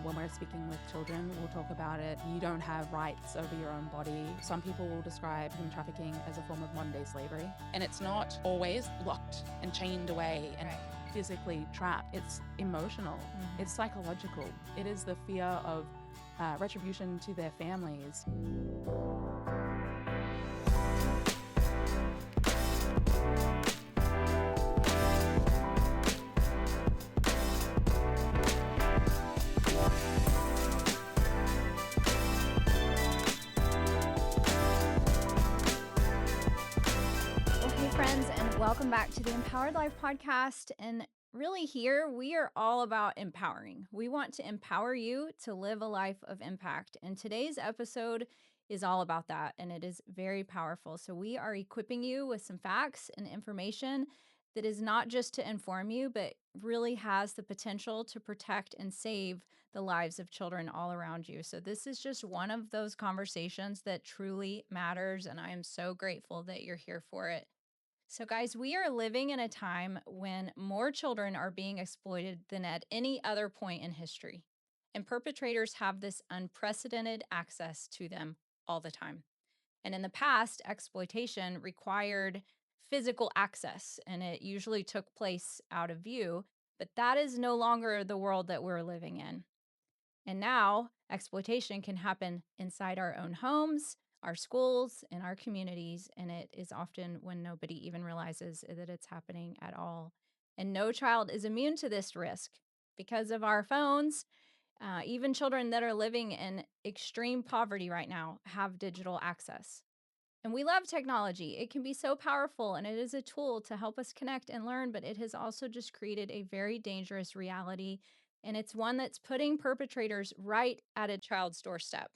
When we're speaking with children, we'll talk about it. You don't have rights over your own body. Some people will describe human trafficking as a form of modern-day slavery. And it's not always locked and chained away and physically trapped. It's emotional. It's psychological. It is the fear of retribution to their families. Welcome back to the Empowered Life podcast. And really here, we are all about empowering. We want to empower you to live a life of impact. And today's episode is all about that. And it is very powerful. So we are equipping you with some facts and information that is not just to inform you, but really has the potential to protect and save the lives of children all around you. So this is just one of those conversations that truly matters. And I am so grateful that you're here for it. So guys, we are living in a time when more children are being exploited than at any other point in history. And perpetrators have this unprecedented access to them all the time. And in the past, exploitation required physical access, and it usually took place out of view, but that is no longer the world that we're living in. And now exploitation can happen inside our own homes, our schools, and our communities, and it is often when nobody even realizes that it's happening at all. And no child is immune to this risk because of our phones. Even children that are living in extreme poverty right now have digital access. And we love technology. It can be so powerful, and it is a tool to help us connect and learn, but it has also just created a very dangerous reality. And it's one that's putting perpetrators right at a child's doorstep.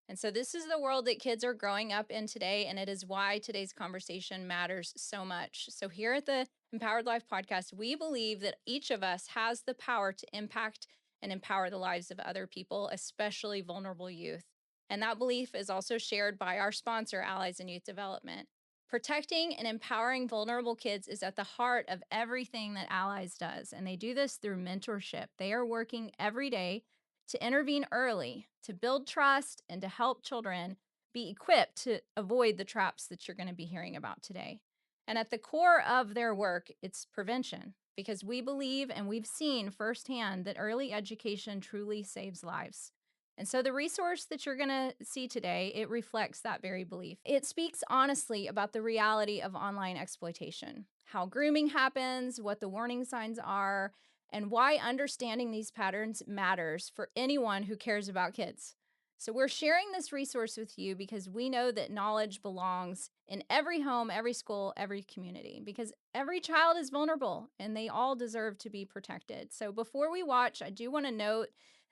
And so this is the world that kids are growing up in today, and it is why today's conversation matters so much. So here at the Empowered Life podcast, we believe that each of us has the power to impact and empower the lives of other people, especially vulnerable youth. And that belief is also shared by our sponsor, Allies in Youth Development. Protecting and empowering vulnerable kids is at the heart of everything that Allies does, and they do this through mentorship. They are working every day to intervene early, to build trust, and to help children be equipped to avoid the traps that you're going to be hearing about today. And at the core of their work, it's prevention, because we believe and we've seen firsthand that early education truly saves lives. And so the resource that you're going to see today, it reflects that very belief. It speaks honestly about the reality of online exploitation, how grooming happens, what the warning signs are, and why understanding these patterns matters for anyone who cares about kids. So we're sharing this resource with you because we know that knowledge belongs in every home, every school, every community, because every child is vulnerable and they all deserve to be protected. So before we watch, I do want to note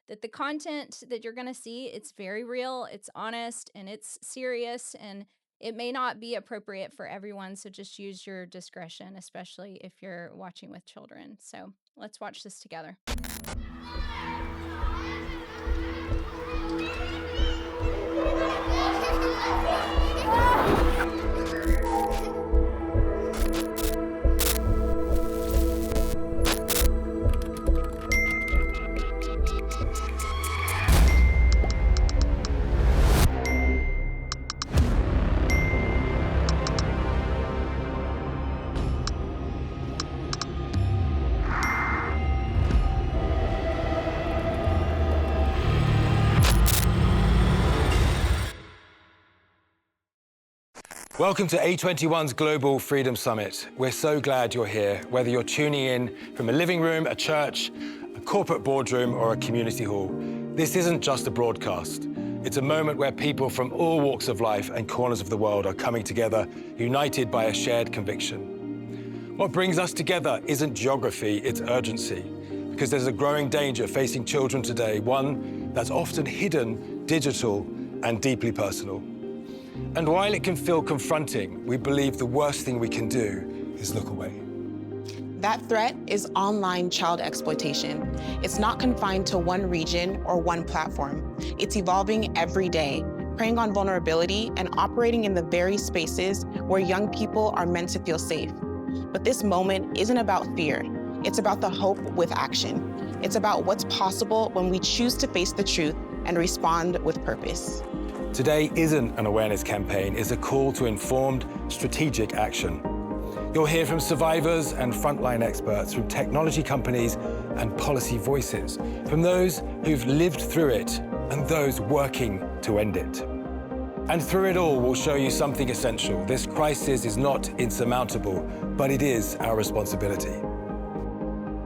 that the content that you're going to see, it's very real, it's honest, and it's serious, and it may not be appropriate for everyone, so just use your discretion, especially if you're watching with children. So let's watch this together. Welcome to A21's Global Freedom Summit. We're so glad you're here, whether you're tuning in from a living room, a church, a corporate boardroom, or a community hall. This isn't just a broadcast. It's a moment where people from all walks of life and corners of the world are coming together, united by a shared conviction. What brings us together isn't geography, it's urgency, because there's a growing danger facing children today, one that's often hidden, digital, and deeply personal. And while it can feel confronting, we believe the worst thing we can do is look away. That threat is online child exploitation. It's not confined to one region or one platform. It's evolving every day, preying on vulnerability and operating in the very spaces where young people are meant to feel safe. But this moment isn't about fear. It's about the hope with action. It's about what's possible when we choose to face the truth and respond with purpose. Today isn't an awareness campaign, it's a call to informed, strategic action. You'll hear from survivors and frontline experts, from technology companies and policy voices, from those who've lived through it and those working to end it. And through it all, we'll show you something essential. This crisis is not insurmountable, but it is our responsibility.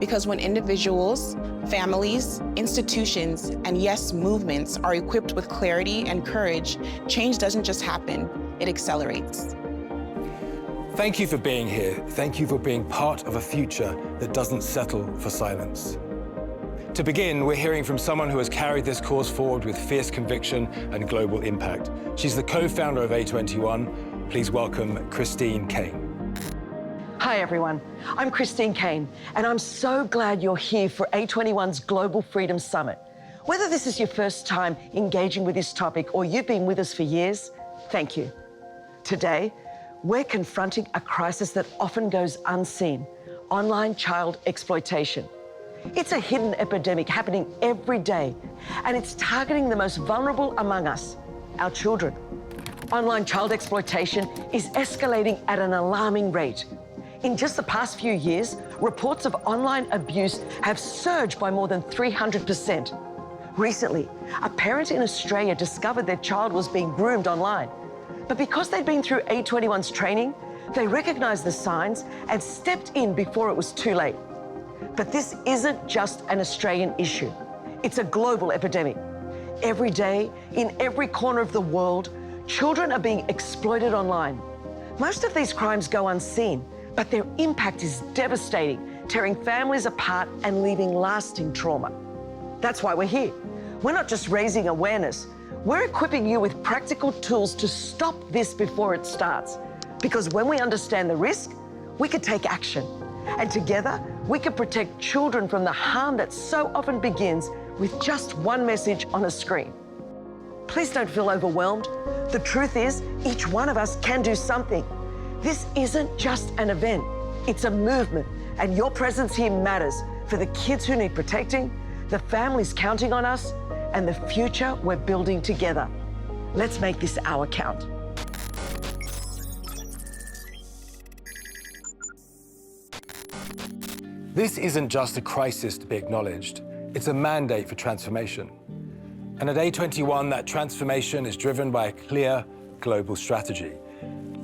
Because when individuals, families, institutions, and yes, movements are equipped with clarity and courage, change doesn't just happen, it accelerates. Thank you for being here. Thank you for being part of a future that doesn't settle for silence. To begin, we're hearing from someone who has carried this cause forward with fierce conviction and global impact. She's the co-founder of A21. Please welcome Christine Caine. Hi everyone, I'm Christine Caine, and I'm so glad you're here for A21's Global Freedom Summit. Whether this is your first time engaging with this topic or you've been with us for years, thank you. Today, we're confronting a crisis that often goes unseen: online child exploitation. It's a hidden epidemic happening every day, and it's targeting the most vulnerable among us, our children. Online child exploitation is escalating at an alarming rate. In just the past few years, reports of online abuse have surged by more than 300%. Recently, a parent in Australia discovered their child was being groomed online. But because they'd been through A21's training, they recognized the signs and stepped in before it was too late. But this isn't just an Australian issue. It's a global epidemic. Every day, in every corner of the world, children are being exploited online. Most of these crimes go unseen, but their impact is devastating, tearing families apart and leaving lasting trauma. That's why we're here. We're not just raising awareness, we're equipping you with practical tools to stop this before it starts. Because when we understand the risk, we can take action. And together, we can protect children from the harm that so often begins with just one message on a screen. Please don't feel overwhelmed. The truth is, each one of us can do something. This isn't just an event, it's a movement, and your presence here matters for the kids who need protecting, the families counting on us, and the future we're building together. Let's make this our count. This isn't just a crisis to be acknowledged, it's a mandate for transformation. And at A21, that transformation is driven by a clear global strategy.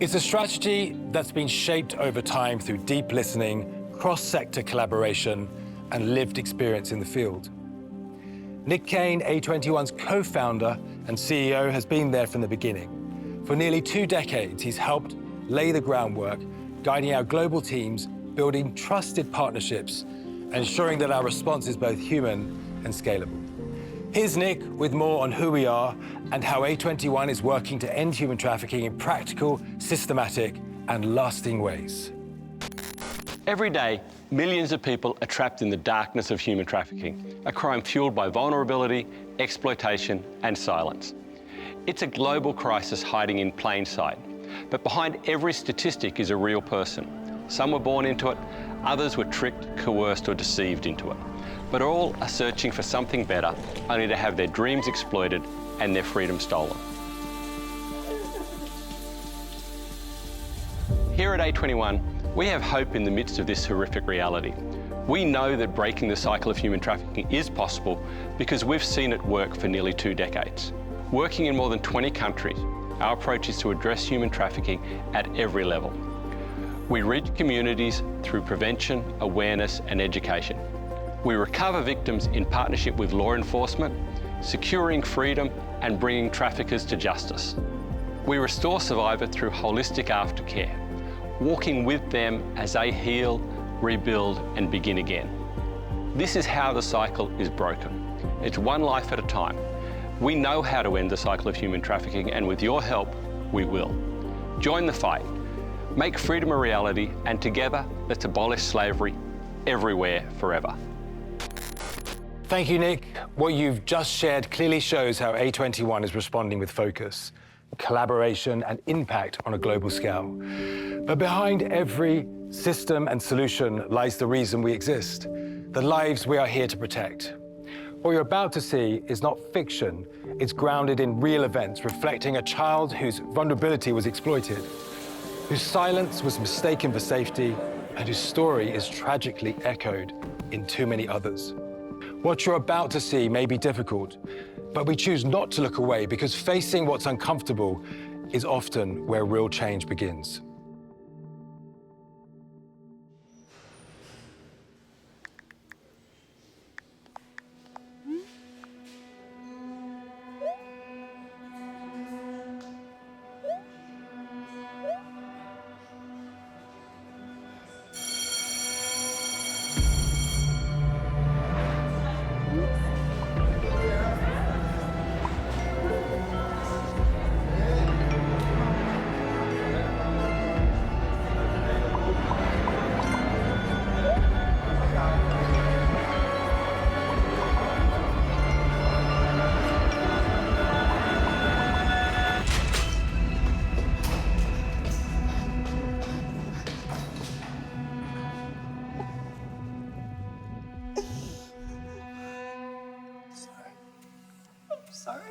It's a strategy that's been shaped over time through deep listening, cross-sector collaboration, and lived experience in the field. Nick Caine, A21's co-founder and CEO, has been there from the beginning. For nearly 2 decades, he's helped lay the groundwork, guiding our global teams, building trusted partnerships, and ensuring that our response is both human and scalable. Here's Nick with more on who we are and how A21 is working to end human trafficking in practical, systematic, and lasting ways. Every day, millions of people are trapped in the darkness of human trafficking, a crime fueled by vulnerability, exploitation, and silence. It's a global crisis hiding in plain sight, but behind every statistic is a real person. Some were born into it, others were tricked, coerced, or deceived into it. But all are searching for something better, only to have their dreams exploited and their freedom stolen. Here at A21, we have hope in the midst of this horrific reality. We know that breaking the cycle of human trafficking is possible because we've seen it work for nearly 2 decades. Working in more than 20 countries, our approach is to address human trafficking at every level. We reach communities through prevention, awareness, and education. We recover victims in partnership with law enforcement, securing freedom and bringing traffickers to justice. We restore survivors through holistic aftercare, walking with them as they heal, rebuild, and begin again. This is how the cycle is broken. It's one life at a time. We know how to end the cycle of human trafficking, and with your help, we will. Join the fight. Make freedom a reality, and together, let's abolish slavery everywhere, forever. Thank you, Nick. What you've just shared clearly shows how A21 is responding with focus, collaboration, and impact on a global scale. But behind every system and solution lies the reason we exist. the lives we are here to protect. What you're about to see is not fiction, it's grounded in real events reflecting a child whose vulnerability was exploited, whose silence was mistaken for safety, and whose story is tragically echoed in too many others. What you're about to see may be difficult, but we choose not to look away because facing what's uncomfortable is often where real change begins. Sorry.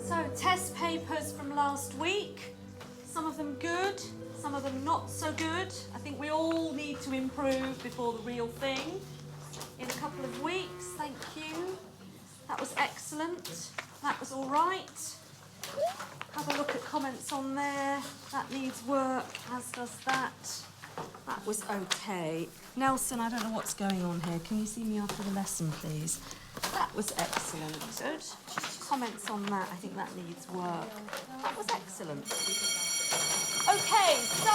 So, test papers from last week. Some of them good, some of them not so good. I think we all need to improve before the real thing in a couple of weeks. Thank you. That was excellent. That was all right. Have a look at comments on there. That needs work, as does that. That was okay. Nelson, I don't know what's going on here. Can you see me after the lesson, please? That was excellent. Good. Comments on that, I think that needs work. That was excellent. Okay, so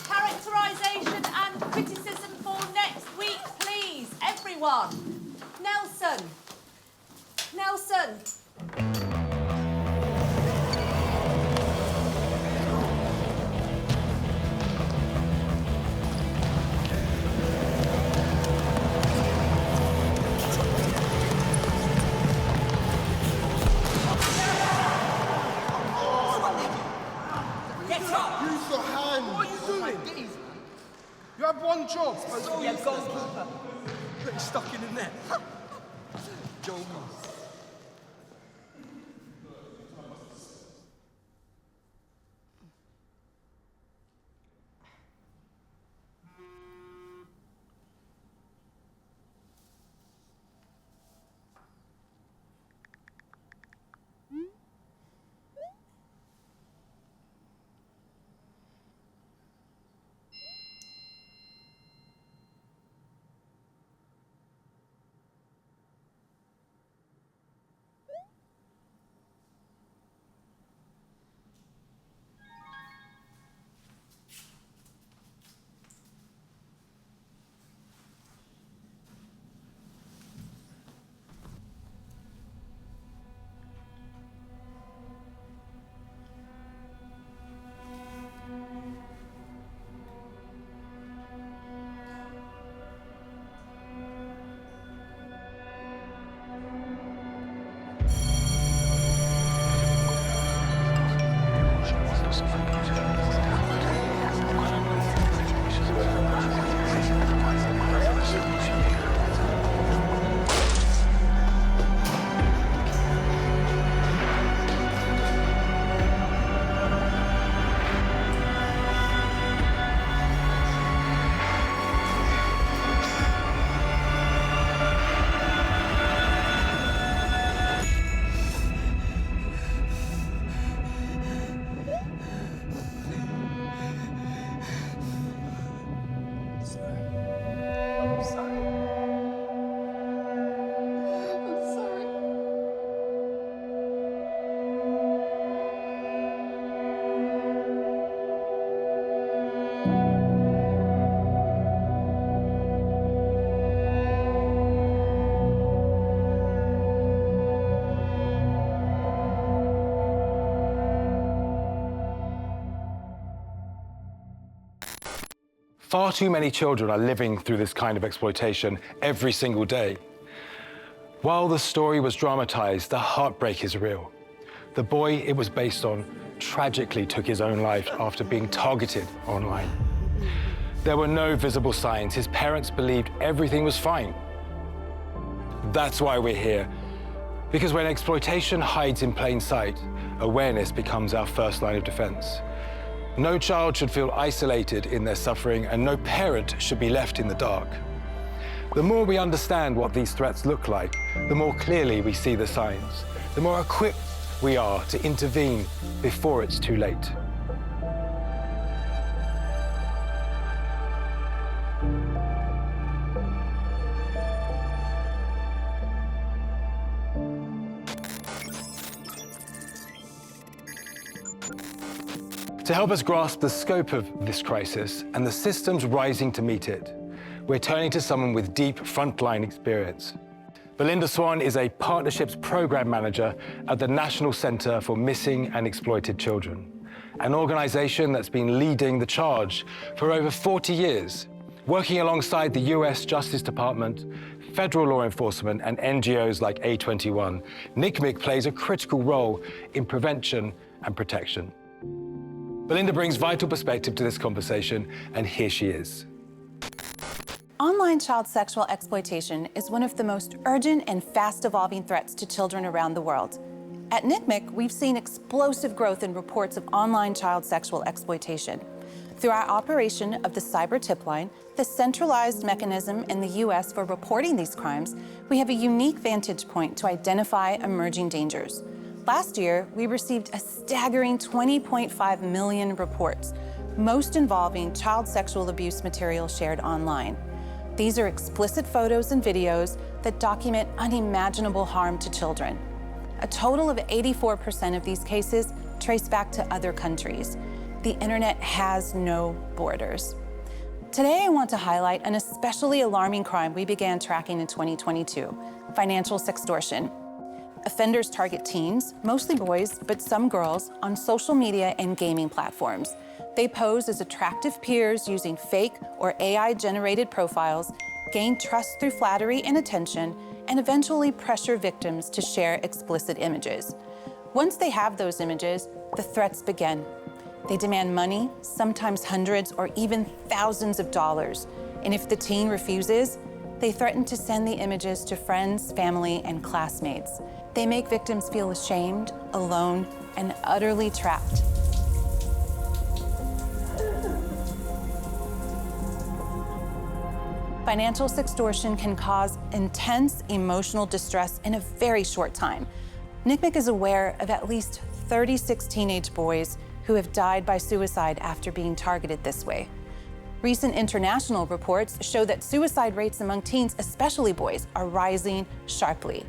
characterisation and criticism for next week, please. Everyone. Nelson. Nelson. You have one job. Yeah, goalkeeper. Put it stuck in the net. Joel. Far too many children are living through this kind of exploitation every single day. While the story was dramatized, the heartbreak is real. The boy it was based on tragically took his own life after being targeted online. There were no visible signs. His parents believed everything was fine. That's why we're here. Because when exploitation hides in plain sight, awareness becomes our first line of defense. No child should feel isolated in their suffering, and no parent should be left in the dark. The more we understand what these threats look like, the more clearly we see the signs, the more equipped we are to intervene before it's too late. To help us grasp the scope of this crisis and the systems rising to meet it, we're turning to someone with deep frontline experience. Belinda Swan is a Partnerships Program Manager at the National Centre for Missing and Exploited Children, an organisation that's been leading the charge for over 40 years, working alongside the US Justice Department, federal law enforcement and NGOs like A21. NCMEC plays a critical role in prevention and protection. Belinda brings vital perspective to this conversation, and here she is. Online child sexual exploitation is one of the most urgent and fast-evolving threats to children around the world. At NCMEC, we've seen explosive growth in reports of online child sexual exploitation. Through our operation of the cybertipline, the centralized mechanism in the US for reporting these crimes, we have a unique vantage point to identify emerging dangers. Last year, we received a staggering 20.5 million reports, most involving child sexual abuse material shared online. These are explicit photos and videos that document unimaginable harm to children. A total of 84% of these cases trace back to other countries. The internet has no borders. Today, I want to highlight an especially alarming crime we began tracking in 2022, financial sextortion. Offenders target teens, mostly boys, but some girls, on social media and gaming platforms. They pose as attractive peers using fake or AI-generated profiles, gain trust through flattery and attention, and eventually pressure victims to share explicit images. Once they have those images, the threats begin. They demand money, sometimes hundreds or even thousands of dollars. And if the teen refuses, they threaten to send the images to friends, family, and classmates. They make victims feel ashamed, alone, and utterly trapped. Financial sextortion can cause intense emotional distress in a very short time. NCMEC is aware of at least 36 teenage boys who have died by suicide after being targeted this way. Recent international reports show that suicide rates among teens, especially boys, are rising sharply.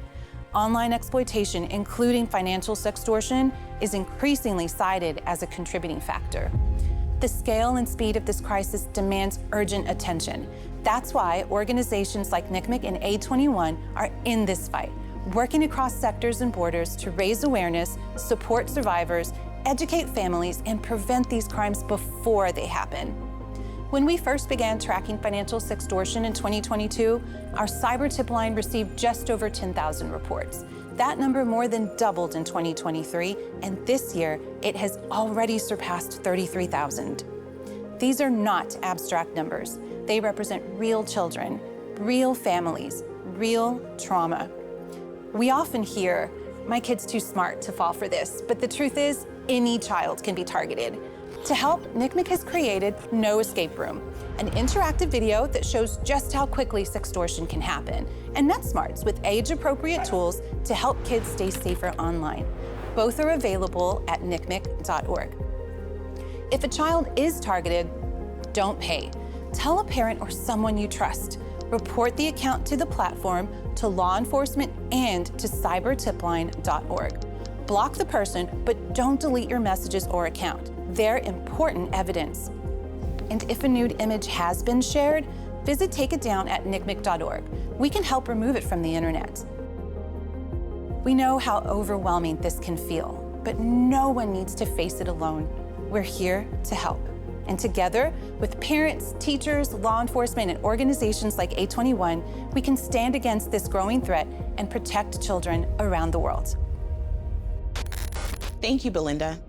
Online exploitation, including financial sextortion, is increasingly cited as a contributing factor. The scale and speed of this crisis demands urgent attention. That's why organizations like NCMEC and A21 are in this fight, working across sectors and borders to raise awareness, support survivors, educate families, and prevent these crimes before they happen. When we first began tracking financial sextortion in 2022, our cybertipline received just over 10,000 reports. That number more than doubled in 2023, and this year it has already surpassed 33,000. These are not abstract numbers. They represent real children, real families, real trauma. We often hear, "My kid's too smart to fall for this," but the truth is, any child can be targeted. To help, NCMEC has created No Escape Room, an interactive video that shows just how quickly sextortion can happen, and NetSmarts with age-appropriate tools to help kids stay safer online. Both are available at ncmec.org. If a child is targeted, don't pay. Tell a parent or someone you trust. Report the account to the platform, to law enforcement, and to cybertipline.org. Block the person, but don't delete your messages or account. They're important evidence. And if a nude image has been shared, visit Take It Down at ncmec.org. We can help remove it from the internet. We know how overwhelming this can feel, but no one needs to face it alone. We're here to help. And together, with parents, teachers, law enforcement, and organizations like A21, we can stand against this growing threat and protect children around the world. Thank you, Belinda.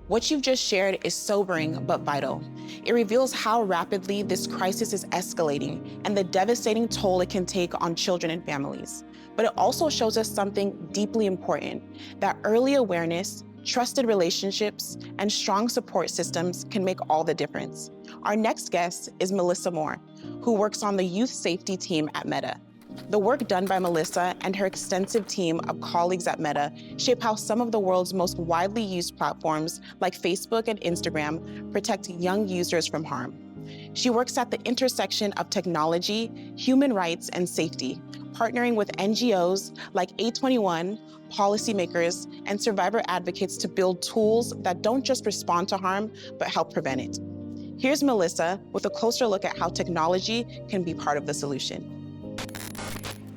What you've just shared is sobering but vital. It reveals how rapidly this crisis is escalating and the devastating toll it can take on children and families. But it also shows us something deeply important, that early awareness, trusted relationships, and strong support systems can make all the difference. Our next guest is Melissa Moore, who works on the youth safety team at Meta. The work done by Melissa and her extensive team of colleagues at Meta shape how some of the world's most widely used platforms like Facebook and Instagram protect young users from harm. She works at the intersection of technology, human rights, and safety, partnering with NGOs like A21, policymakers, and survivor advocates to build tools that don't just respond to harm, but help prevent it. Here's Melissa with a closer look at how technology can be part of the solution.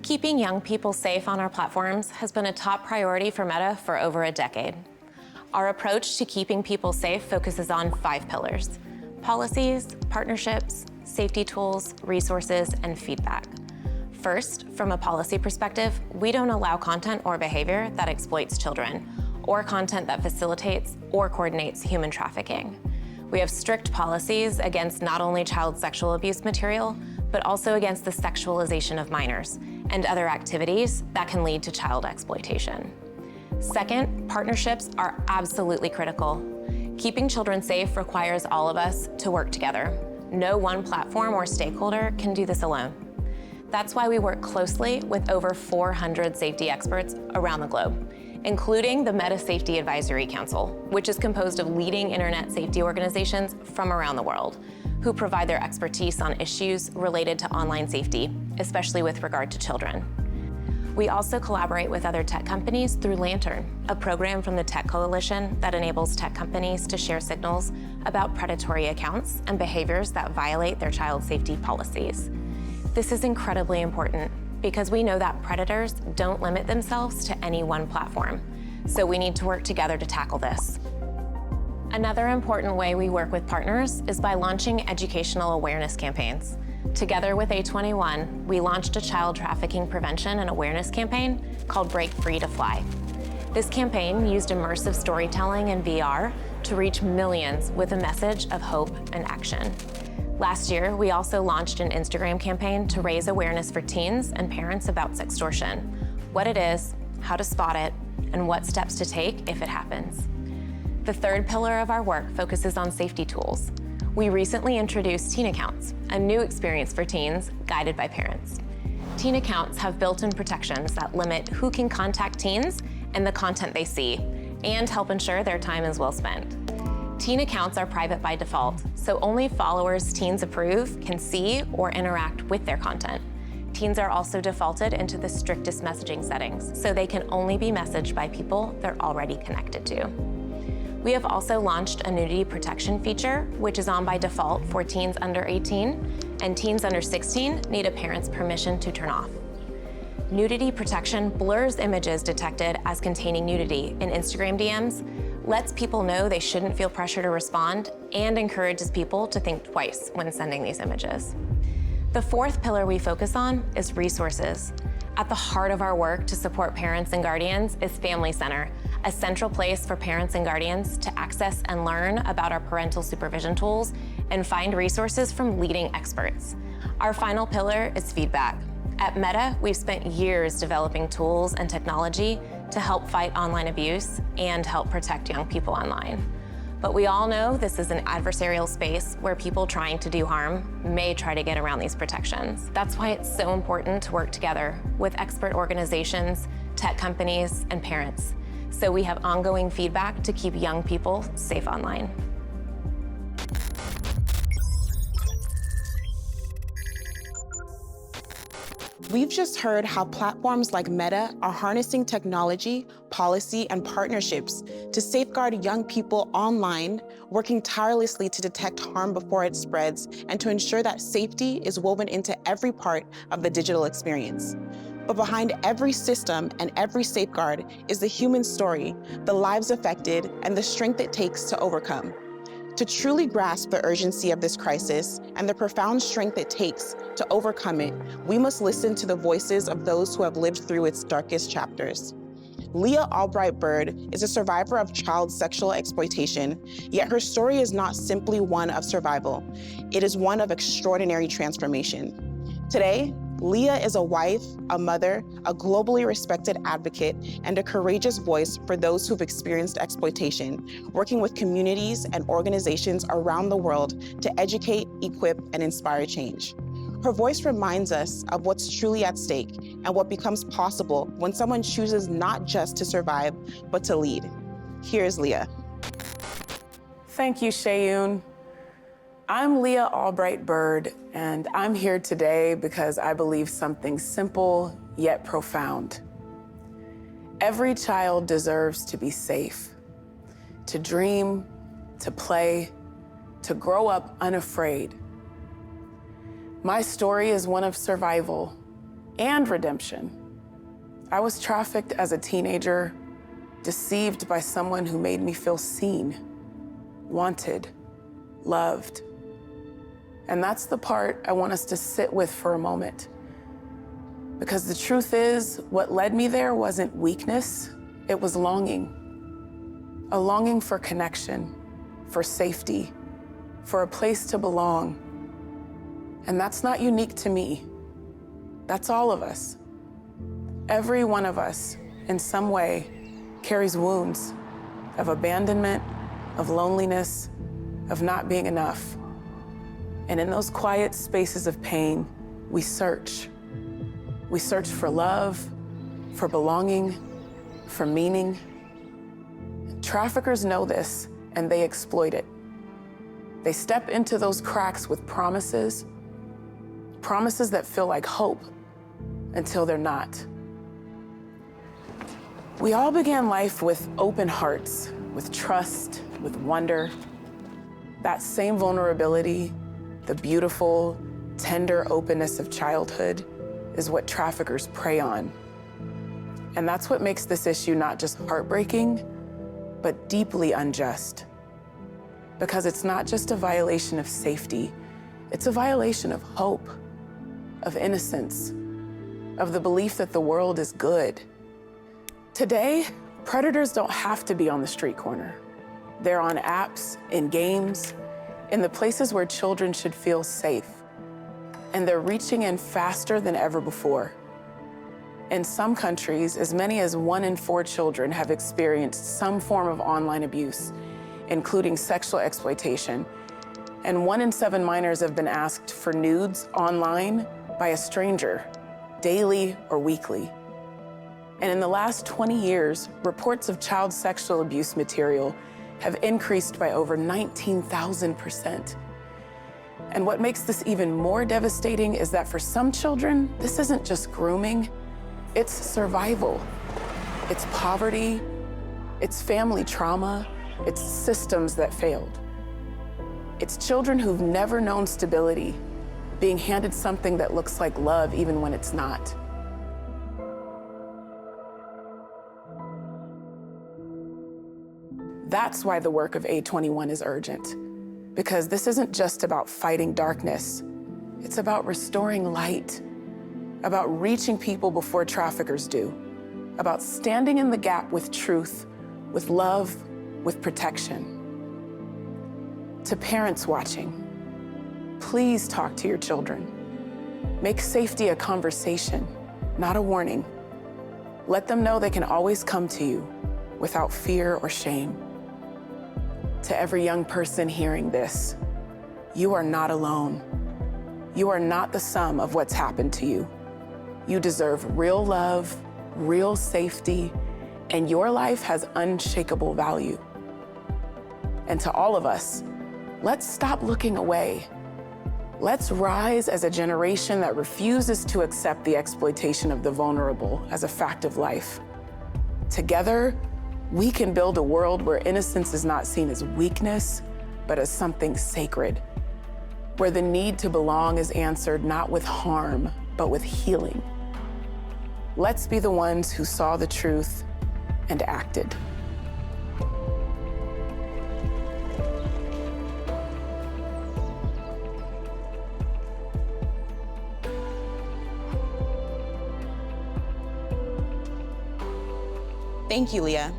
Keeping young people safe on our platforms has been a top priority for Meta for over a decade. Our approach to keeping people safe focuses on 5 pillars: policies, partnerships, safety tools, resources, and feedback. First, from a policy perspective, we don't allow content or behavior that exploits children, or content that facilitates or coordinates human trafficking. We have strict policies against not only child sexual abuse material, but also against the sexualization of minors and other activities that can lead to child exploitation. Second, partnerships are absolutely critical. Keeping children safe requires all of us to work together. No one platform or stakeholder can do this alone. That's why we work closely with over 400 safety experts around the globe, including the Meta Safety Advisory Council, which is composed of leading internet safety organizations from around the world, who provide their expertise on issues related to online safety, especially with regard to children. We also collaborate with other tech companies through Lantern, a program from the Tech Coalition that enables tech companies to share signals about predatory accounts and behaviors that violate their child safety policies. This is incredibly important because we know that predators don't limit themselves to any one platform, so we need to work together to tackle this. Another important way we work with partners is by launching educational awareness campaigns. Together with A21, we launched a child trafficking prevention and awareness campaign called Break Free to Fly. This campaign used immersive storytelling and VR to reach millions with a message of hope and action. Last year, we also launched an Instagram campaign to raise awareness for teens and parents about sextortion, what it is, how to spot it, and what steps to take if it happens. The third pillar of our work focuses on safety tools. We recently introduced teen accounts, a new experience for teens guided by parents. Teen accounts have built-in protections that limit who can contact teens and the content they see, and help ensure their time is well spent. Teen accounts are private by default, so only followers teens approve can see or interact with their content. Teens are also defaulted into the strictest messaging settings, so they can only be messaged by people they're already connected to. We have also launched a nudity protection feature, which is on by default for teens under 18, and teens under 16 need a parent's permission to turn off. Nudity protection blurs images detected as containing nudity in Instagram DMs, lets people know they shouldn't feel pressure to respond, and encourages people to think twice when sending these images. The fourth pillar we focus on is resources. At the heart of our work to support parents and guardians is Family Center, a central place for parents and guardians to access and learn about our parental supervision tools and find resources from leading experts. Our final pillar is feedback. At Meta, we've spent years developing tools and technology to help fight online abuse and help protect young people online. But we all know this is an adversarial space where people trying to do harm may try to get around these protections. That's why it's so important to work together with expert organizations, tech companies, and parents, so we have ongoing feedback to keep young people safe online. We've just heard how platforms like Meta are harnessing technology, policy, and partnerships to safeguard young people online, working tirelessly to detect harm before it spreads and to ensure that safety is woven into every part of the digital experience. But behind every system and every safeguard is the human story, the lives affected, and the strength it takes to overcome. To truly grasp the urgency of this crisis and the profound strength it takes to overcome it, we must listen to the voices of those who have lived through its darkest chapters. Leah Albright Bird is a survivor of child sexual exploitation, yet her story is not simply one of survival. It is one of extraordinary transformation. Today, Leah is a wife, a mother, a globally respected advocate, and a courageous voice for those who've experienced exploitation, working with communities and organizations around the world to educate, equip, and inspire change. Her voice reminds us of what's truly at stake and what becomes possible when someone chooses not just to survive, but to lead. Here's Leah. Thank you, Shayoon. I'm Leah Albright Bird, and I'm here today because I believe something simple yet profound. Every child deserves to be safe, to dream, to play, to grow up unafraid. My story is one of survival and redemption. I was trafficked as a teenager, deceived by someone who made me feel seen, wanted, loved. And that's the part I want us to sit with for a moment. Because the truth is, what led me there wasn't weakness, it was longing. A longing for connection, for safety, for a place to belong. And that's not unique to me. That's all of us. Every one of us, in some way, carries wounds of abandonment, of loneliness, of not being enough. And in those quiet spaces of pain, we search. We search for love, for belonging, for meaning. Traffickers know this, and they exploit it. They step into those cracks with promises that feel like hope until they're not. We all began life with open hearts, with trust, with wonder. That same vulnerability, the beautiful, tender openness of childhood is what traffickers prey on. And that's what makes this issue not just heartbreaking, but deeply unjust. Because it's not just a violation of safety, it's a violation of hope, of innocence, of the belief that the world is good. Today, predators don't have to be on the street corner. They're on apps, in games, in the places where children should feel safe. And they're reaching in faster than ever before. In some countries, as many as 1 in 4 children have experienced some form of online abuse, including sexual exploitation. And 1 in 7 minors have been asked for nudes online by a stranger, daily or weekly. And in the last 20 years, reports of child sexual abuse material have increased by over 19,000%. And what makes this even more devastating is that for some children, this isn't just grooming, it's survival. It's poverty, it's family trauma, it's systems that failed. It's children who've never known stability, being handed something that looks like love even when it's not. That's why the work of A21 is urgent, because this isn't just about fighting darkness, it's about restoring light, about reaching people before traffickers do, about standing in the gap with truth, with love, with protection. To parents watching, please talk to your children. Make safety a conversation, not a warning. Let them know they can always come to you without fear or shame. To every young person hearing this, you are not alone. You are not the sum of what's happened to you. You deserve real love, real safety, and your life has unshakable value. And to all of us, let's stop looking away. Let's rise as a generation that refuses to accept the exploitation of the vulnerable as a fact of life. Together, we can build a world where innocence is not seen as weakness, but as something sacred, where the need to belong is answered not with harm, but with healing. Let's be the ones who saw the truth and acted. Thank you, Leah.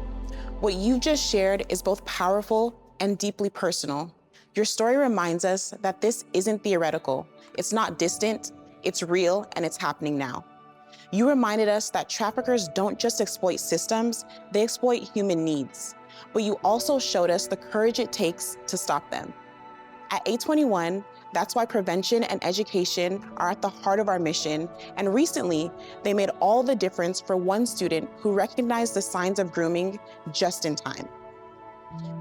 What you've just shared is both powerful and deeply personal. Your story reminds us that this isn't theoretical. It's not distant, it's real, and it's happening now. You reminded us that traffickers don't just exploit systems, they exploit human needs. But you also showed us the courage it takes to stop them. At A21, that's why prevention and education are at the heart of our mission, and recently, they made all the difference for one student who recognized the signs of grooming just in time.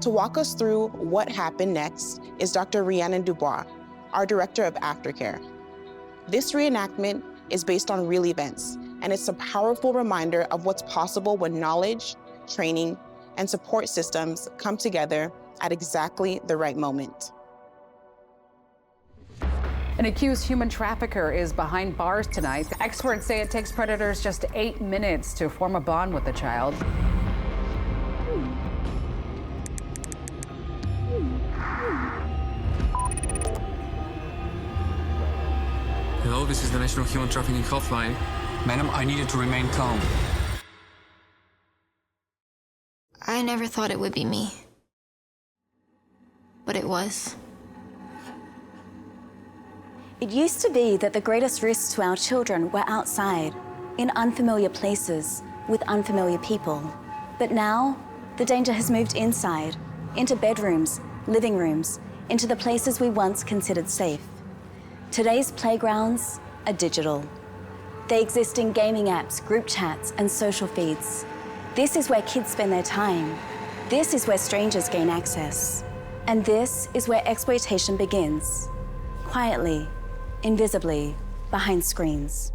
To walk us through what happened next is Dr. Rhiannon Dubois, our Director of Aftercare. This reenactment is based on real events, and it's a powerful reminder of what's possible when knowledge, training, and support systems come together at exactly the right moment. An accused human trafficker is behind bars tonight. Experts say it takes predators just 8 minutes to form a bond with a child. Hello, this is the National Human Trafficking Hotline. Madam, I need you to remain calm. I never thought it would be me. But it was. It used to be that the greatest risks to our children were outside, in unfamiliar places, with unfamiliar people. But now, the danger has moved inside, into bedrooms, living rooms, into the places we once considered safe. Today's playgrounds are digital. They exist in gaming apps, group chats, and social feeds. This is where kids spend their time. This is where strangers gain access. And this is where exploitation begins, quietly, invisibly, behind screens.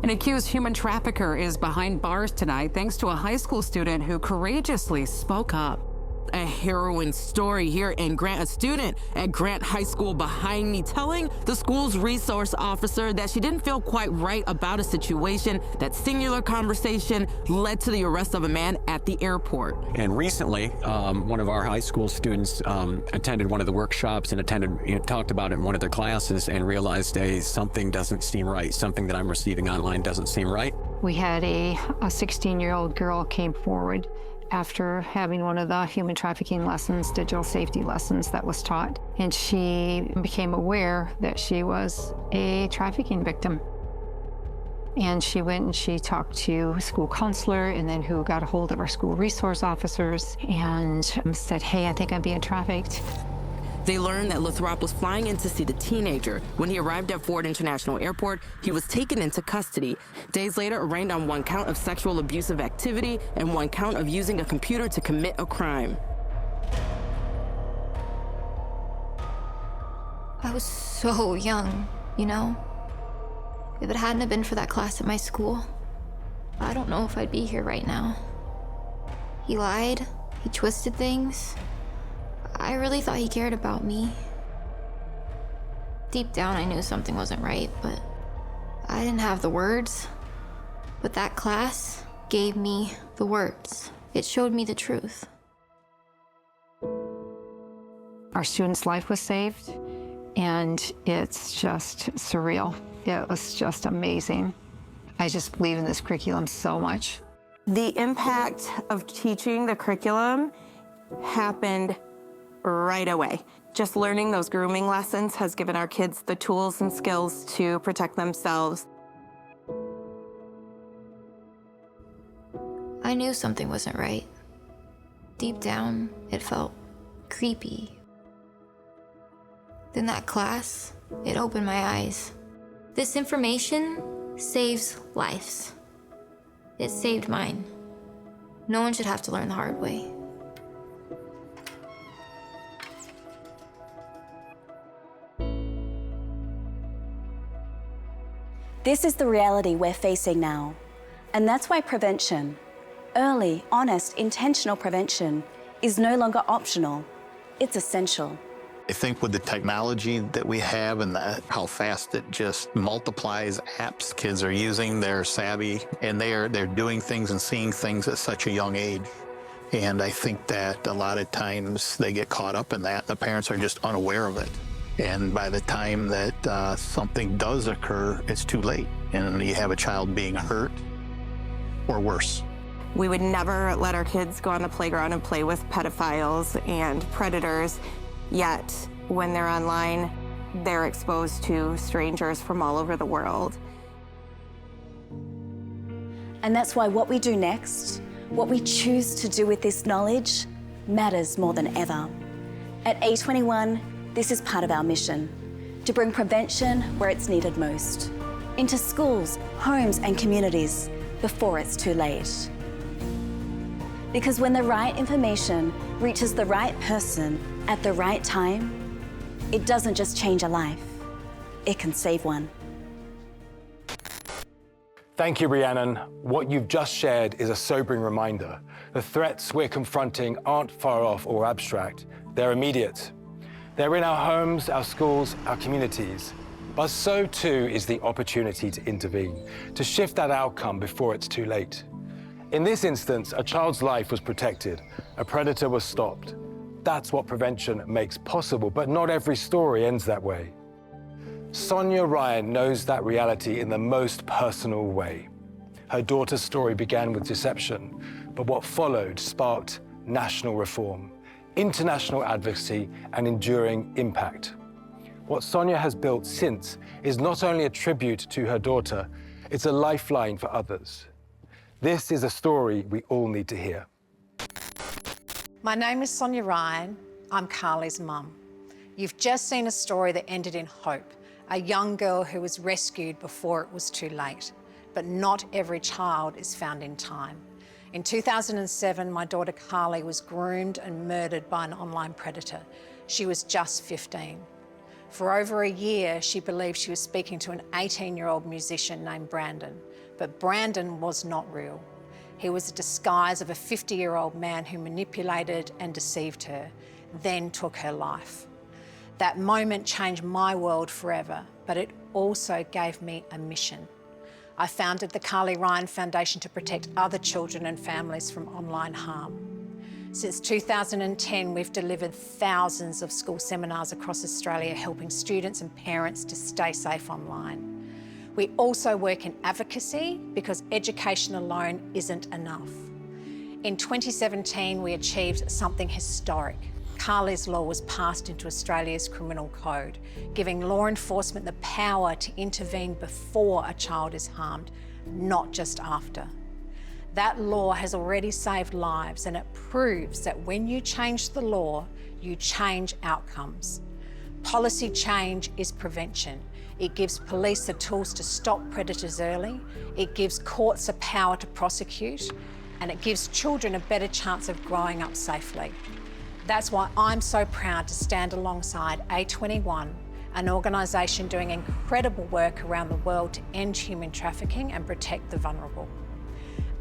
An accused human trafficker is behind bars tonight thanks to a high school student who courageously spoke up. A harrowing story here in Grant, a student at Grant High School behind me telling the school's resource officer that she didn't feel quite right about a situation. That singular conversation led to the arrest of a man at the airport. And recently, one of our high school students attended one of the workshops and talked about it in one of their classes and realized, hey, something doesn't seem right. Something that I'm receiving online doesn't seem right. We had a 16-year-old girl came forward after having one of the human trafficking lessons, digital safety lessons that was taught. And she became aware that she was a trafficking victim. And she went and she talked to a school counselor and then who got a hold of our school resource officers and said, hey, I think I'm being trafficked. They learned that Lathrop was flying in to see the teenager. When he arrived at Ford International Airport, he was taken into custody. Days later, arraigned on 1 count of sexual abusive activity and 1 count of using a computer to commit a crime. I was so young, you know? If it hadn't have been for that class at my school, I don't know if I'd be here right now. He lied, he twisted things. I really thought he cared about me. Deep down, I knew something wasn't right, but I didn't have the words. But that class gave me the words. It showed me the truth. Our student's life was saved, and it's just surreal. It was just amazing. I just believe in this curriculum so much. The impact of teaching the curriculum happened right away. Just learning those grooming lessons has given our kids the tools and skills to protect themselves. I knew something wasn't right. Deep down, it felt creepy. Then that class, it opened my eyes. This information saves lives. It saved mine. No one should have to learn the hard way. This is the reality we're facing now. And that's why prevention, early, honest, intentional prevention, is no longer optional. It's essential. I think with the technology that we have and how fast it just multiplies apps kids are using, they're savvy and they're doing things and seeing things at such a young age. And I think that a lot of times they get caught up in that. The parents are just unaware of it. And by the time that something does occur, it's too late. And you have a child being hurt or worse. We would never let our kids go on the playground and play with pedophiles and predators, yet when they're online, they're exposed to strangers from all over the world. And that's why what we do next, what we choose to do with this knowledge, matters more than ever. At A21, this is part of our mission, to bring prevention where it's needed most, into schools, homes, and communities before it's too late. Because when the right information reaches the right person at the right time, it doesn't just change a life, it can save one. Thank you, Rhiannon. What you've just shared is a sobering reminder. The threats we're confronting aren't far off or abstract. They're immediate. They're in our homes, our schools, our communities. But so too is the opportunity to intervene, to shift that outcome before it's too late. In this instance, a child's life was protected. A predator was stopped. That's what prevention makes possible, but not every story ends that way. Sonia Ryan knows that reality in the most personal way. Her daughter's story began with deception, but what followed sparked national reform, international advocacy, and enduring impact. What Sonia has built since is not only a tribute to her daughter, it's a lifeline for others. This is a story we all need to hear. My name is Sonia Ryan. I'm Carly's mum. You've just seen a story that ended in hope, a young girl who was rescued before it was too late. But not every child is found in time. In 2007, my daughter Carly was groomed and murdered by an online predator. She was just 15. For over a year, she believed she was speaking to an 18-year-old musician named Brandon, but Brandon was not real. He was a disguise of a 50-year-old man who manipulated and deceived her, then took her life. That moment changed my world forever, but it also gave me a mission. I founded the Carly Ryan Foundation to protect other children and families from online harm. Since 2010, we've delivered thousands of school seminars across Australia, helping students and parents to stay safe online. We also work in advocacy because education alone isn't enough. In 2017, we achieved something historic. Carly's Law was passed into Australia's criminal code, giving law enforcement the power to intervene before a child is harmed, not just after. That law has already saved lives, and it proves that when you change the law, you change outcomes. Policy change is prevention. It gives police the tools to stop predators early, it gives courts the power to prosecute, and it gives children a better chance of growing up safely. That's why I'm so proud to stand alongside A21, an organisation doing incredible work around the world to end human trafficking and protect the vulnerable.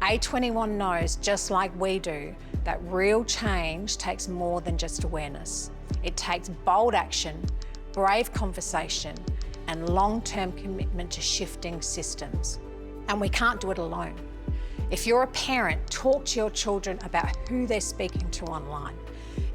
A21 knows, just like we do, that real change takes more than just awareness. It takes bold action, brave conversation, and long-term commitment to shifting systems. And we can't do it alone. If you're a parent, talk to your children about who they're speaking to online.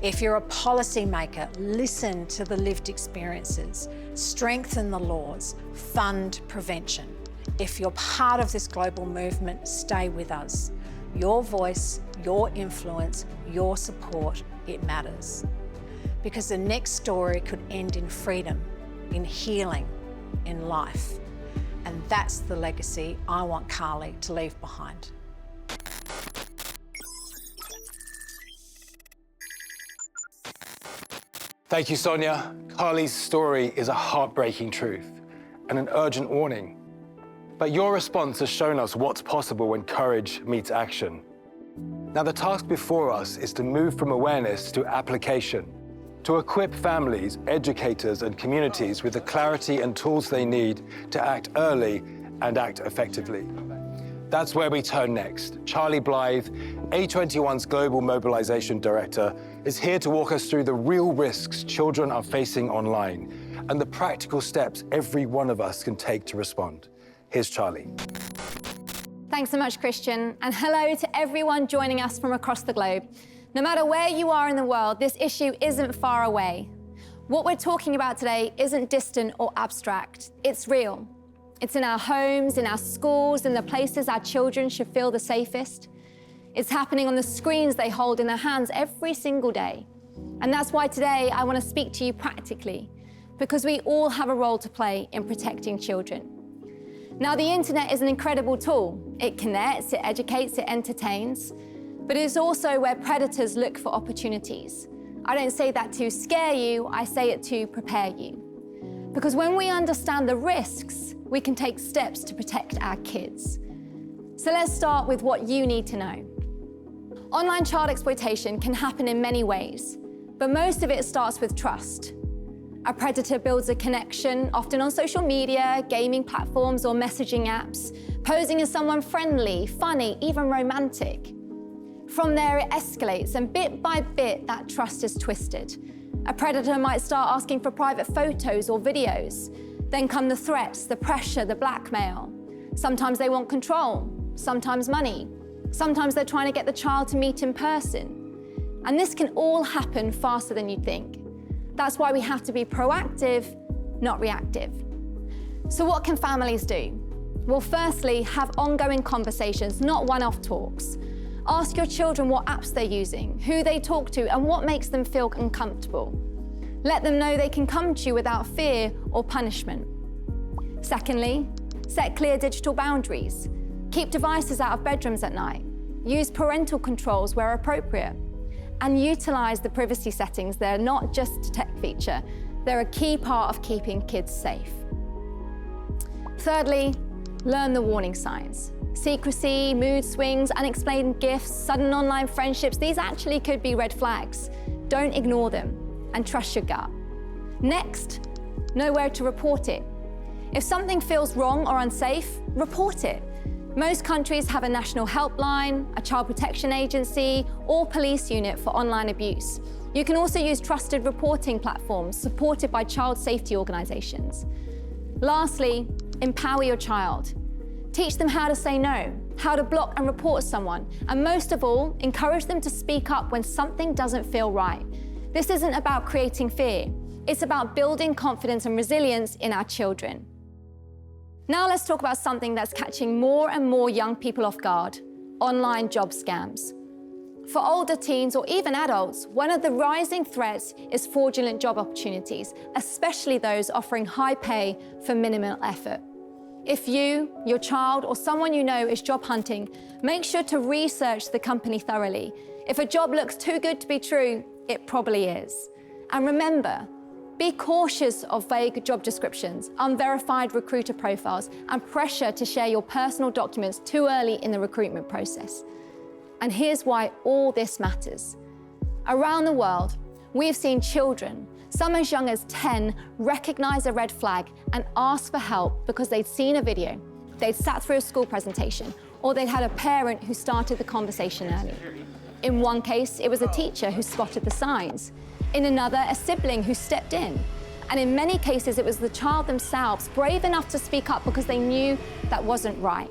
If you're a policymaker, listen to the lived experiences, strengthen the laws, fund prevention. If you're part of this global movement, stay with us. Your voice, your influence, your support, it matters. Because the next story could end in freedom, in healing, in life. And that's the legacy I want Carly to leave behind. Thank you, Sonia. Carly's story is a heartbreaking truth and an urgent warning. But your response has shown us what's possible when courage meets action. Now, the task before us is to move from awareness to application, to equip families, educators, and communities with the clarity and tools they need to act early and act effectively. That's where we turn next. Charlie Blythe, A21's Global Mobilization Director, is here to walk us through the real risks children are facing online and the practical steps every one of us can take to respond. Here's Charlie. Thanks so much, Christian, and hello to everyone joining us from across the globe. No matter where you are in the world, this issue isn't far away. What we're talking about today isn't distant or abstract. It's real. It's in our homes, in our schools, in the places our children should feel the safest. It's happening on the screens they hold in their hands every single day. And that's why today I want to speak to you practically, because we all have a role to play in protecting children. Now, the internet is an incredible tool. It connects, it educates, it entertains, but it's also where predators look for opportunities. I don't say that to scare you, I say it to prepare you. Because when we understand the risks, we can take steps to protect our kids. So let's start with what you need to know. Online child exploitation can happen in many ways, but most of it starts with trust. A predator builds a connection, often on social media, gaming platforms, or messaging apps, posing as someone friendly, funny, even romantic. From there, it escalates, and bit by bit, that trust is twisted. A predator might start asking for private photos or videos. Then come the threats, the pressure, the blackmail. Sometimes they want control, sometimes money. Sometimes they're trying to get the child to meet in person. And this can all happen faster than you think. That's why we have to be proactive, not reactive. So what can families do? Well, firstly, have ongoing conversations, not one-off talks. Ask your children what apps they're using, who they talk to, and what makes them feel uncomfortable. Let them know they can come to you without fear or punishment. Secondly, set clear digital boundaries. Keep devices out of bedrooms at night. Use parental controls where appropriate. And utilize the privacy settings. They're not just a tech feature. They're a key part of keeping kids safe. Thirdly, learn the warning signs. Secrecy, mood swings, unexplained gifts, sudden online friendships, these actually could be red flags. Don't ignore them and trust your gut. Next, know where to report it. If something feels wrong or unsafe, report it. Most countries have a national helpline, a child protection agency, or police unit for online abuse. You can also use trusted reporting platforms supported by child safety organizations. Lastly, empower your child. Teach them how to say no, how to block and report someone, and most of all, encourage them to speak up when something doesn't feel right. This isn't about creating fear. It's about building confidence and resilience in our children. Now let's talk about something that's catching more and more young people off guard: online job scams. For older teens or even adults, one of the rising threats is fraudulent job opportunities, especially those offering high pay for minimal effort. If you, your child, or someone you know is job hunting, make sure to research the company thoroughly. If a job looks too good to be true, it probably is. And remember, be cautious of vague job descriptions, unverified recruiter profiles, and pressure to share your personal documents too early in the recruitment process. And here's why all this matters. Around the world, we've seen children, some as young as 10, recognize a red flag and ask for help because they'd seen a video, they'd sat through a school presentation, or they'd had a parent who started the conversation early. In one case, it was a teacher who spotted the signs. In another, a sibling who stepped in. And in many cases, it was the child themselves, brave enough to speak up because they knew that wasn't right.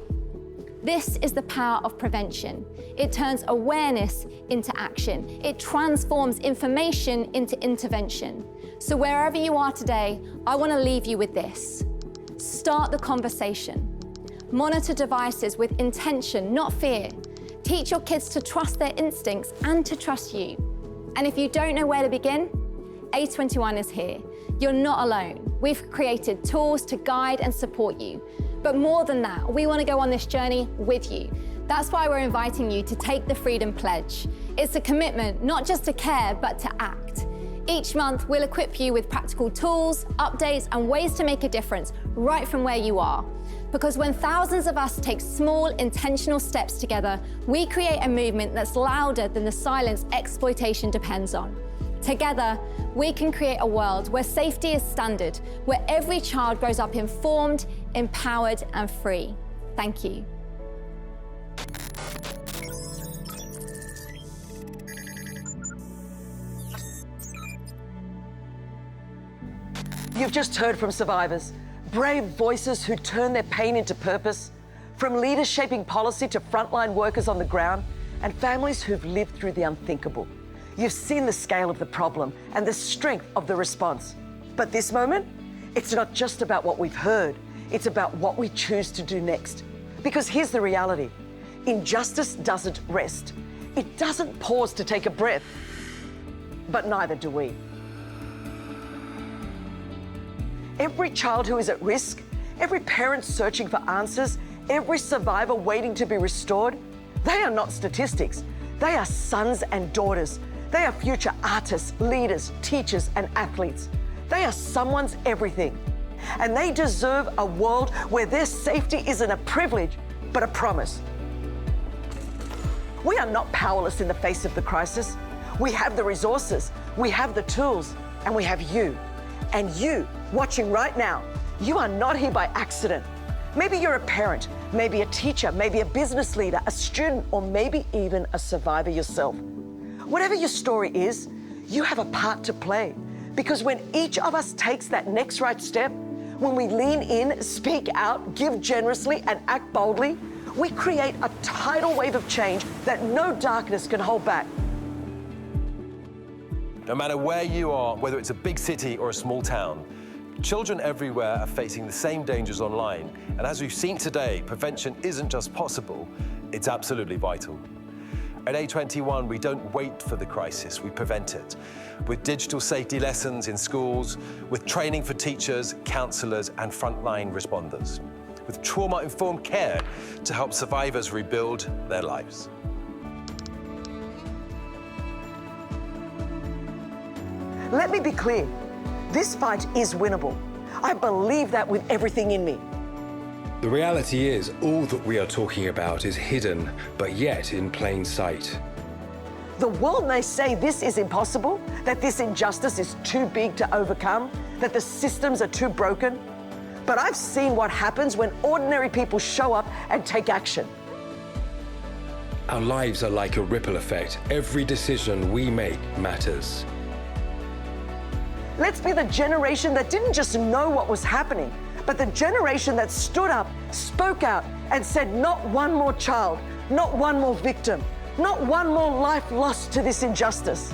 This is the power of prevention. It turns awareness into action. It transforms information into intervention. So wherever you are today, I want to leave you with this. Start the conversation. Monitor devices with intention, not fear. Teach your kids to trust their instincts and to trust you. And if you don't know where to begin, A21 is here. You're not alone. We've created tools to guide and support you. But more than that, we want to go on this journey with you. That's why we're inviting you to take the Freedom Pledge. It's a commitment, not just to care, but to act. Each month, we'll equip you with practical tools, updates, and ways to make a difference right from where you are. Because when thousands of us take small, intentional steps together, we create a movement that's louder than the silence exploitation depends on. Together, we can create a world where safety is standard, where every child grows up informed, empowered, and free. Thank you. You've just heard from survivors, brave voices who turn their pain into purpose, from leaders shaping policy to frontline workers on the ground, and families who've lived through the unthinkable. You've seen the scale of the problem and the strength of the response. But this moment, it's not just about what we've heard, it's about what we choose to do next. Because here's the reality. Injustice doesn't rest. It doesn't pause to take a breath. But neither do we. Every child who is at risk, every parent searching for answers, every survivor waiting to be restored, they are not statistics. They are sons and daughters. They are future artists, leaders, teachers, and athletes. They are someone's everything. And they deserve a world where their safety isn't a privilege, but a promise. We are not powerless in the face of the crisis. We have the resources, we have the tools, and we have you. And you, watching right now, you are not here by accident. Maybe you're a parent, maybe a teacher, maybe a business leader, a student, or maybe even a survivor yourself. Whatever your story is, you have a part to play. Because when each of us takes that next right step, when we lean in, speak out, give generously, and act boldly, we create a tidal wave of change that no darkness can hold back. No matter where you are, whether it's a big city or a small town, children everywhere are facing the same dangers online. And as we've seen today, prevention isn't just possible, it's absolutely vital. At A21, we don't wait for the crisis, we prevent it. With digital safety lessons in schools, with training for teachers, counselors, and frontline responders. With trauma-informed care to help survivors rebuild their lives. Let me be clear, this fight is winnable. I believe that with everything in me. The reality is, all that we are talking about is hidden, but yet in plain sight. The world may say this is impossible, that this injustice is too big to overcome, that the systems are too broken. But I've seen what happens when ordinary people show up and take action. Our lives are like a ripple effect. Every decision we make matters. Let's be the generation that didn't just know what was happening, but the generation that stood up, spoke out, and said, not one more child, not one more victim, not one more life lost to this injustice.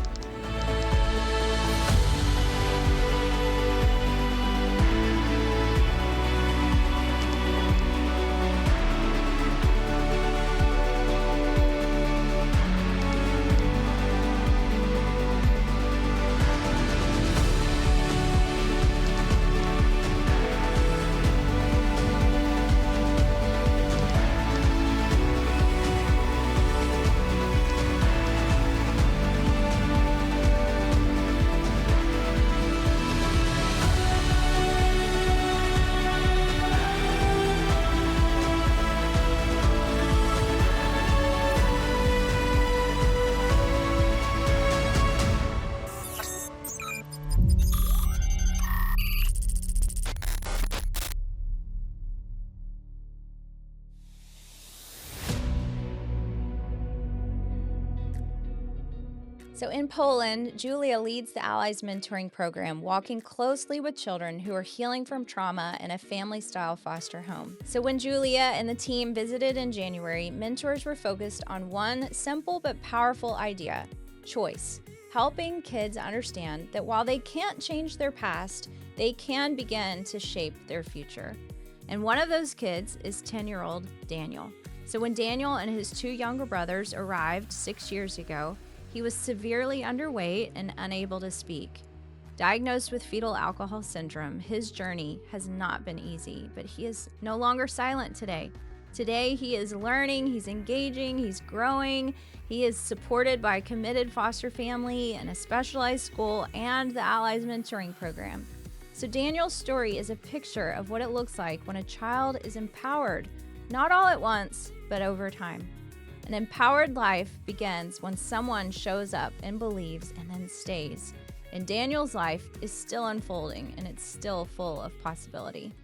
So in Poland, Julia leads the Allies Mentoring Program, walking closely with children who are healing from trauma in a family-style foster home. So when Julia and the team visited in January, mentors were focused on one simple but powerful idea: choice, helping kids understand that while they can't change their past, they can begin to shape their future. And one of those kids is 10-year-old Daniel. So when Daniel and his two younger brothers arrived 6 years ago, he was severely underweight and unable to speak. Diagnosed with fetal alcohol syndrome, his journey has not been easy, but he is no longer silent today. Today, he is learning, he's engaging, he's growing. He is supported by a committed foster family and a specialized school and the Allies Mentoring Program. So Daniel's story is a picture of what it looks like when a child is empowered, not all at once, but over time. An empowered life begins when someone shows up and believes and then stays. And Daniel's life is still unfolding, and it's still full of possibility.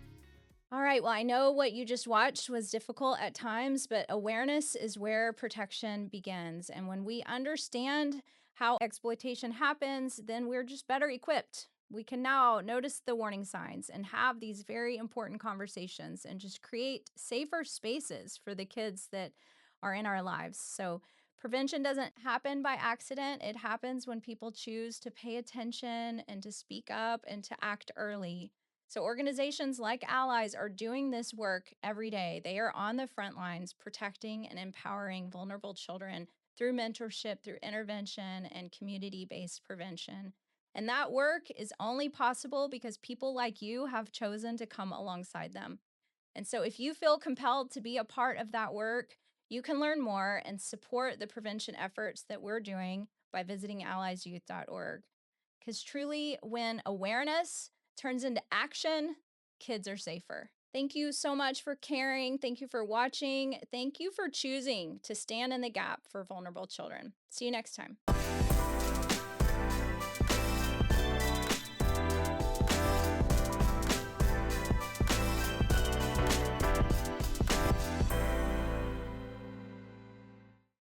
All right, well, I know what you just watched was difficult at times, but awareness is where protection begins. And when we understand how exploitation happens, then we're just better equipped. We can now notice the warning signs and have these very important conversations and just create safer spaces for the kids that are in our lives. So prevention doesn't happen by accident. It happens when people choose to pay attention and to speak up and to act early. So organizations like Allies are doing this work every day. They are on the front lines protecting and empowering vulnerable children through mentorship, through intervention, and community-based prevention. And that work is only possible because people like you have chosen to come alongside them. And so if you feel compelled to be a part of that work, you can learn more and support the prevention efforts that we're doing by visiting alliesyouth.org. Because truly, when awareness turns into action, kids are safer. Thank you so much for caring. Thank you for watching. Thank you for choosing to stand in the gap for vulnerable children. See you next time.